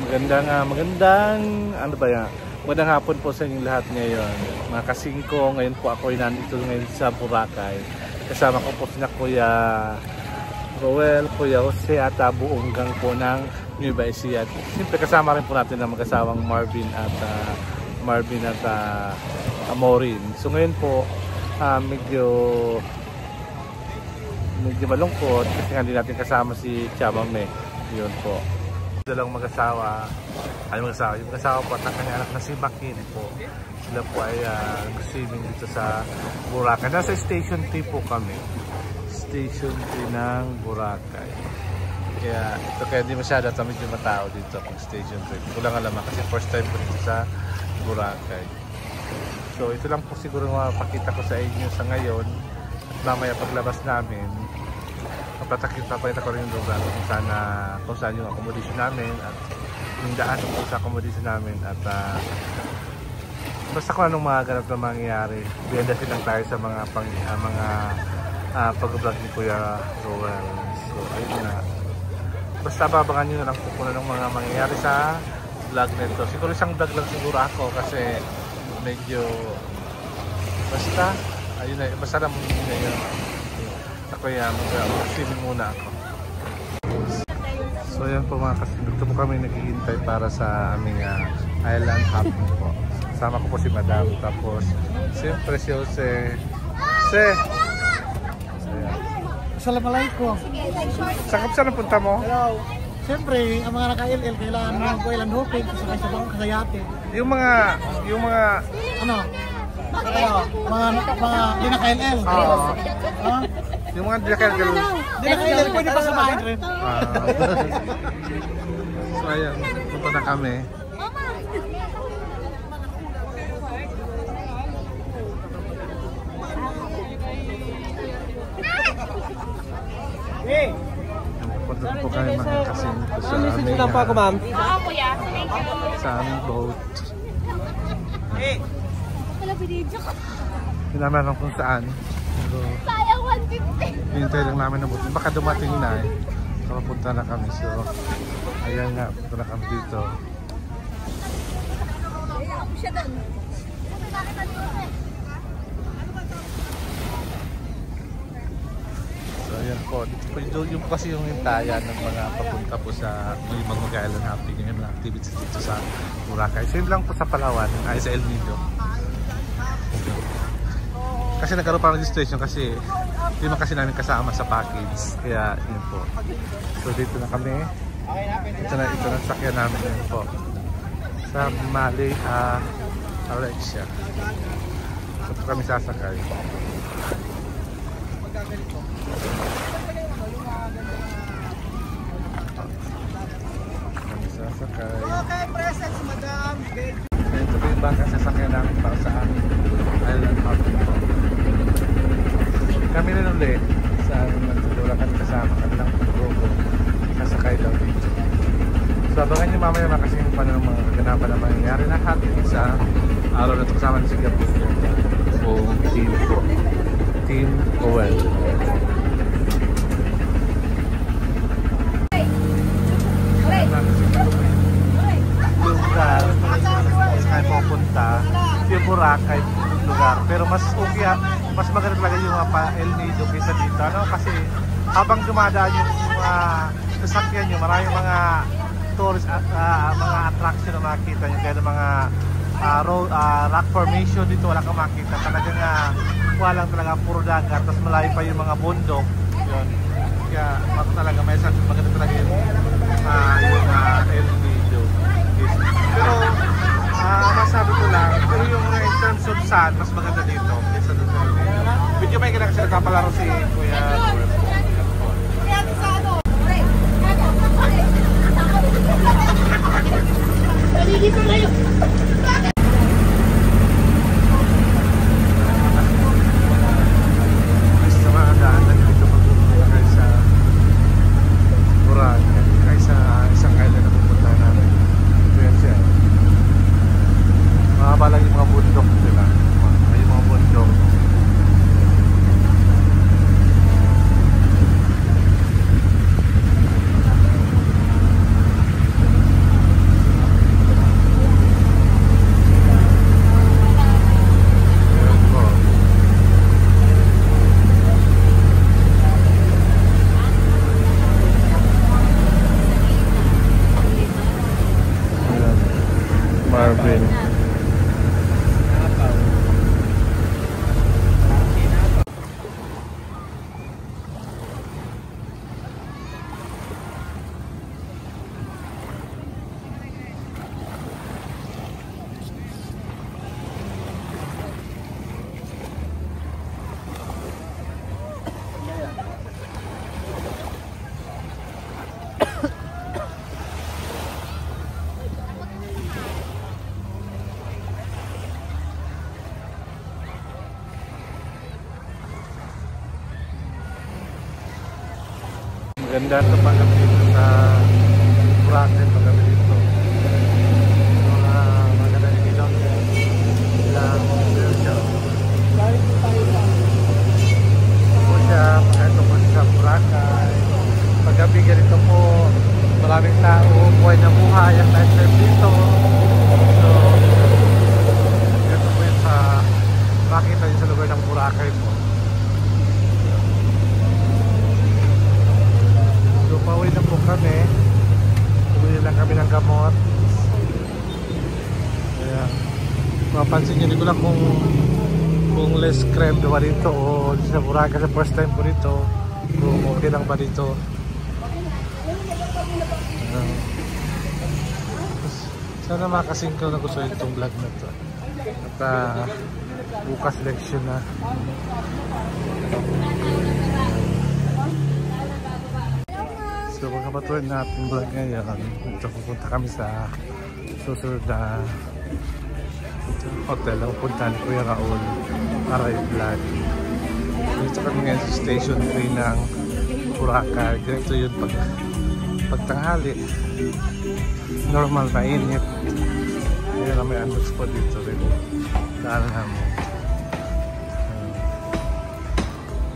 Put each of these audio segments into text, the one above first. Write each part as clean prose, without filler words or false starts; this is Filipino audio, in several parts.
Magandang ano ba yan? Magandang hapon po sa inyong lahat ngayon. Mga kasingko, ngayon po ako ay nandito ngayon sa Boracay. Kasama ko po sina Kuya Roel, Kuya Jose at buong gang po ng Nueva Ecija. Siyempre kasama rin po natin ang mag-asawang Marvin at Amorin. So ngayon po medyo malungkot kasi hindi natin kasama si Chamame. Yun po. Dalawang mag-asawa, yung mag-asawa po at ang kanyang anak na si Makin po. Sila po ay swimming dito sa Boracay. Nasa Station 3 po kami. Station 3 ng Boracay. Kaya hindi masyado at medyo matao dito pag Station 3. Kulang alaman kasi first time ko dito sa Boracay. So ito lang po siguro mapakita ko sa inyo sa ngayon. At mamaya paglabas namin, papakita ko rin yung lugar kung saan yung accommodation namin at yung daan kung sa accommodation namin at basta kung anong mga ganap na mangyayari. Biyandasin lang tayo sa mga pag-vlog ni Kuya Roel. So ayun na. Basta abangan nyo na lang kung ano ng mga mangyayari sa vlog nito. Siguro isang vlog lang siguro ako kasi medyo basta ayun na, basta lang yun. Ako yan, mag-swimming muna ako. So yan po mga kasinod, dito po kami naghihintay para sa aming island hopping po. Sama ko po si Madam, tapos siyempre si Jose. Assalamualaikum. Saan punta mo? Hello. Siyempre, ang mga naka-LL kailangan mo island hopping kasi sa bang kasayate. Yung mga ano? Mga di naka-LL. Yung mga dinakailan. Dinakailan, pwede pa samahin rin. So ayan, punta na kami. Punta po kami mga kasing sa aming sa aming boat. Hindi naman alam kung saan. Sayang 150. Hintay lang namin na buti. Baka dumating na eh. Kapunta na kami. So, ayan nga. Punta na kami dito. So, ayan po. Dito yung kasi yung hintayan ng mga papunta po sa mag-island hopping. Yung mga activities dito sa Boracay. Same lang po sa Palawan. Ay sa El Nido. Kasi nagkaroon pa ng registration kasi hindi man kasi namin kasama sa package. Kaya yun po. So dito na kami. Ito na sakyan namin yun po. Sa Mali Alexia. So kami sasakay. Kami sasakay. Okay, presents, madam. Ito po yung bangka sasakyan namin para sa aming island hopping po. Kami rin ulit sa Boracay kasama kami ng grupo sasakay daw dito. So abangan nyo mamaya kasi yung paano mga kaganapan na mangyayari na happy sa araw na ito kasama ni Sigap o team po. Team Owel. Lugar ay pupunta yung Boracay lugar pero mas okay mas maganda talaga yung El Nido kaysa dito kasi habang dumadaan yung sasakyan nyo maraming mga tourist at mga attraction na makikita nyo kaya mga rock formation dito wala kang makita talagang walang talaga puro dagat tapos malayo pa yung mga bundok yun kaya talaga may maganda talaga yung El Nido pero masabi ko lang pero yung in terms of sun mas maganda dito kaysa doon sa El Nido video may kailangan kasi nagpapalaro si Kuya Dito kayo. Sa mga daanan dito magpupunta kayo sa Boracay kayo sa isang island na pupunta namin ito yan siya mahaba lang yung mga bundok nila yung mga bundok Ganda ito paggabi dito sa Boracay paggabi dito. Mga maganda yung ilaw ilang siya. Po siya, ito po sa Boracay. Paggabi ganito po, maraming tao, buhay na buhay ang nightlife dito. So, ito po yung sa makita nyo sa lugar ng Boracay po. So, pauwi na po kami. Bumili lang kami ng gamot. Kaya, mapansin nyo, hindi ko lang kung less creme ba dito o sa Boracay sa first time po dito. Kung okay lang ba dito. Sana makasingkaw na gusto itong vlog na to. At bukas leksyon na. So pagkapatuloy natin vlog ngayon, ito pupunta kami sa susunod na hotel na pupunta ni Kuya Raul para i-vlog. Dito kami ngayon sa station 3 ng Boracay. Ganito yun pagtanghali. Normal na init. Kaya na may unbox po dito rin. Daanan namin.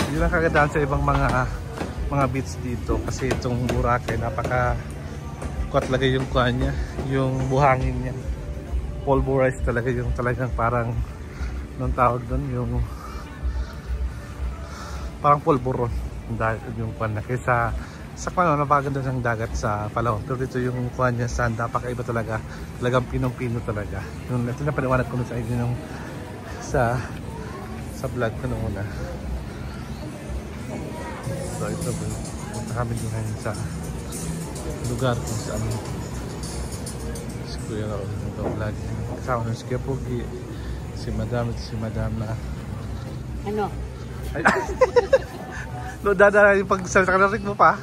Hindi lang kagadaan sa ibang mga beach dito kasi itong Boracay napaka talaga yung kuha niya, yung buhangin niya. Pulverized talaga yung talagang parang nung tawag doon yung parang pulburon yung kuha na kaysa sa kano napaganda ng dagat sa Palawan. Pero dito yung kuha niya sand, napakaiba talaga. Talagang pinong-pino talaga. Yung ito na paniwanag ko sa inyo nung sa vlog ko nung una. So ito po, punta kami din ngayon sa lugar kung saan si Kuya Raul nag-vlog. Kasama ng si Kuya Pugi, si Madam at si Madam na Ano? ay, no, dada yung pagsalita ka na rin mo pa.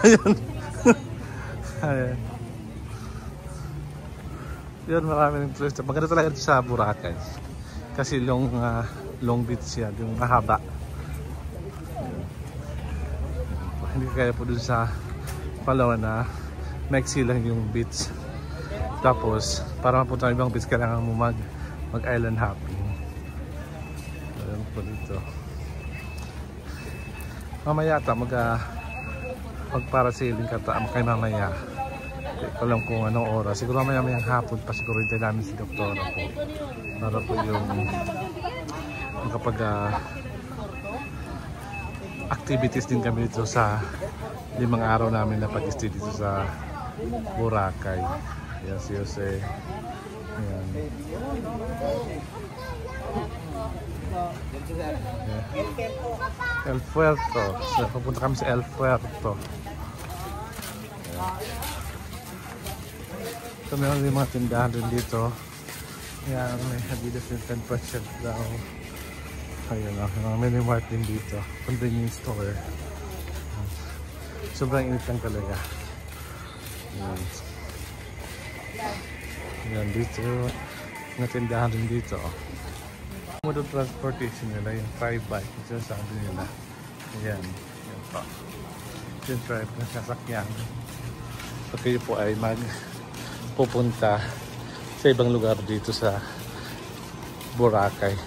Ayun. Ayun. Yun, marami ng tourist. Maganda talaga dito sa Boracay. Kasi long beach siya, yung mahaba. Ayun. Hindi kaya po dun sa Palawan na maiksi lang yung beach. Tapos, para mapunta ng ibang beach, kailangan mo mag-island hopping. Ayun po dito. Mamaya ata mag-parasailing ka kay mamaya. Hindi ko alam kung anong oras. Siguro mamaya hapon pa siguro hintay namin si Doktora po. Para po yung kapag activities din kami dito sa 5 araw namin na pag-stay dito sa Boracay. Ayan si Jose. Ayan. El Puerto. So, pupunta kami sa El Puerto. So, meron din mga tindahan din dito. Ayan, may Adidas yung 10% daw. Ayun o, may mart din dito. Convenience store. Sobrang init lang talaga. Ayan. Ayan, dito. May tindahan din dito. Mode of transportation nila, yung tri-bike, yung sabi nila. Ayan, yan po. Yung tribe na sasakyan. So kayo po ay pupunta sa ibang lugar dito sa Boracay.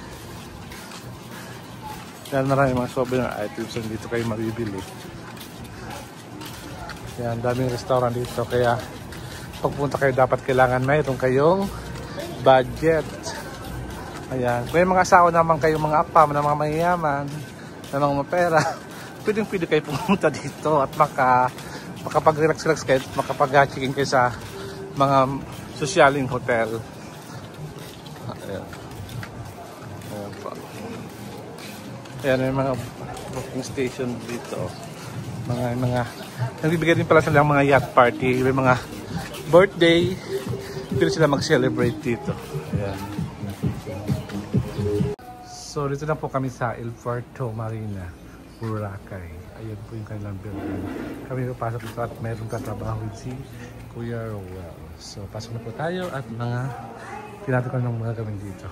Yan, maraming mga souvenir items na dito kayo mabibili. Yan, daming restaurant dito. Kaya pagpunta kayo dapat kailangan mayroon kayong budget. Ayan. Kung yung mga asawa naman kayo, mga apam, na mga mayayaman, na mga mapera, pwede kayo pumunta dito at makapag-relax kayo at makapag-check-in kayo sa mga sosyaling hotel. Ayan. Ayan po. Ayan, may mga booking station dito. Nagbibigay din pala sila mga yacht party, may mga birthday, pwede sila mag-celebrate dito. Ayan. So dito na po kami sa El Puerto Marina, Boracay. Ayan po yung kanilang building. Kami papasok dito at mayroong katrabaho si Kuya Raul. So pasok na po tayo at tinatapos ko ng mga gawin dito.